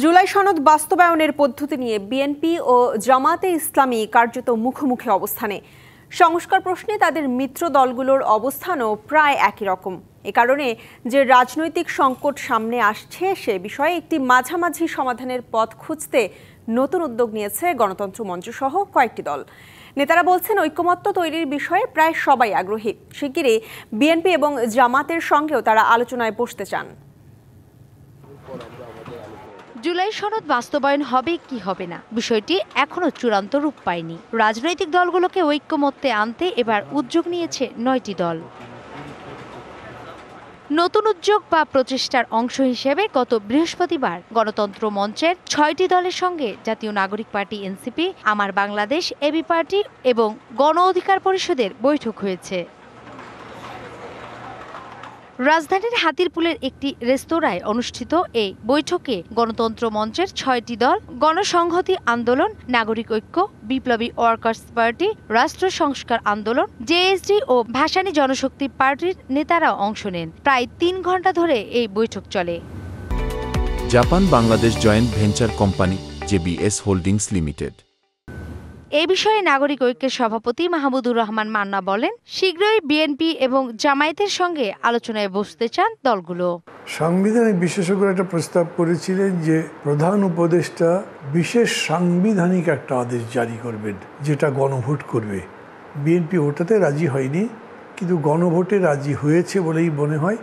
জুলাই সনদ বাস্তবায়নের পদ্ধতি নিয়ে বিএনপি ও জামায়াতে ইসলামী কার্যত মুখোমুখি অবস্থানে। সংস্কার প্রশ্নে তাদের মিত্র দলগুলোর অবস্থানও প্রায় একই রকম। এ কারণে যে রাজনৈতিক সংকট সামনে আসছে সে বিষয়ে একটি মাঝামাঝি সমাধানের পথ খুঁজতে নতুন উদ্যোগ নিয়েছে গণতন্ত্র মঞ্চ সহ কয়েকটি দল। নেতারা বলছেন, ঐকমত্য তৈরির বিষয়ে প্রায় সবাই আগ্রহী। শিগগিরই বিএনপি এবং জামাতের সঙ্গেও তারা আলোচনায় বসতে চান। জুলাই সনদ বাস্তবায়ন হবে কি হবে না বিষয়টি এখনো চূড়ান্ত রূপ পায়নি। রাজনৈতিক দলগুলোকে ঐক্যমত্যে আনতে এবার উদ্যোগ নিয়েছে ৯টি দল। নতুন উদ্যোগ বা প্রচেষ্টার অংশ হিসেবে গত বৃহস্পতিবার গণতন্ত্র মঞ্চের ৬টি দলের সঙ্গে জাতীয় নাগরিক পার্টি এনসিপি, আমার বাংলাদেশ এবি পার্টি এবং গণ অধিকার পরিষদের বৈঠক হয়েছে। রাজধানীর হাতিরপুলের একটি রেস্তোরাঁয় অনুষ্ঠিত এই বৈঠকে গণতন্ত্র মঞ্চের ৬টি দল, গণসংহতি আন্দোলন, নাগরিক ঐক্য, বিপ্লবী ওয়ার্কার্স পার্টি, রাষ্ট্র সংস্কার আন্দোলন, জেএসডি ও ভাসানী জনশক্তি পার্টির নেতারা অংশ নেন। প্রায় ৩ ঘণ্টা ধরে এই বৈঠক চলে। Japan Bangladesh joint venture company JBS holdings limited. এ বিষয়ে নাগরিক ঐক্যের সভাপতি মাহমুদুর রহমান মান্না বলেন, শীঘ্রই বিএনপি এবং জামায়াতের সঙ্গে আলোচনায় বসতে চান দলগুলো। সাংবিধানিক বিশেষজ্ঞরা একটা প্রস্তাব করেছিলেন যে প্রধান উপদেষ্টা বিশেষ সাংবিধানিক একটা আদেশ জারি করবেন, যেটা গণভোট করবে। বিএনপি ওটাতে রাজি হয়নি, কিন্তু গণভোটে রাজি হয়েছে বলেই মনে হয়।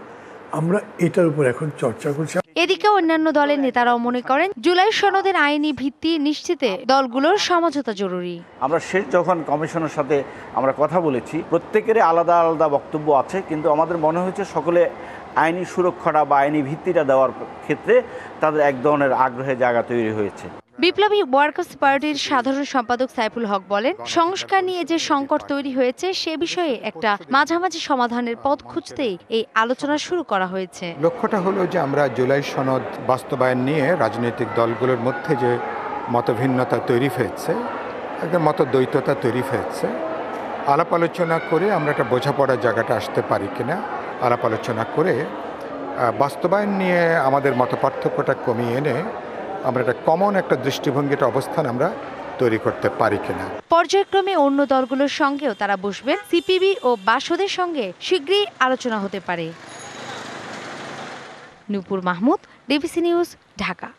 আমরা এটার উপর এখন চর্চা করছি। এদিকে অন্যান্য দলের নেতারাও মনে করেন, জুলাই সনদের আইনি ভিত্তি নিশ্চিতে দলগুলোর সমঝোতা জরুরি। আমরা শেষ যখন কমিশনের সাথে আমরা কথা বলেছি, প্রত্যেকেরই আলাদা আলাদা বক্তব্য আছে, কিন্তু আমাদের মনে হয়েছে সকলে আইনি সুরক্ষাটা বা আইনি ভিত্তিটা দেওয়ার ক্ষেত্রে তাদের এক ধরনের আগ্রহের জায়গা তৈরি হয়েছে। বিপ্লবী ওয়ার্কার্স পার্টির সাধারণ সম্পাদক সাইফুল হক বলেন, সংস্কার নিয়ে যে সংকট তৈরি হয়েছে সে বিষয়ে একটা মাঝামাঝি সমাধানের পথ খুঁজতেই এই আলোচনা শুরু করা হয়েছে। লক্ষ্যটা হলো যে আমরা জুলাই সনদ বাস্তবায়ন নিয়ে রাজনৈতিক দলগুলোর মধ্যে যে মতভিন্নতা তৈরি হয়েছে, একটা মতদ্বৈততা তৈরি হয়েছে, আলাপ আলোচনা করে আমরা একটা বোঝাপড়ার জায়গাটা আসতে পারি কিনা, আলাপ আলোচনা করে বাস্তবায়ন নিয়ে আমাদের মতপার্থক্যটা কমিয়ে এনে আমরা একটা কমন একটা দৃষ্টিভঙ্গিটা অবস্থান আমরা তৈরি করতে পারি কিনা। পর্যায়ক্রমে অন্য দলগুলোর সঙ্গেও তারা বসবেন। সিপিবি ও বাসদের সঙ্গে শীঘ্রই আলোচনা হতে পারে। নূপুর মাহমুদ, ডিবিসি নিউজ, ঢাকা।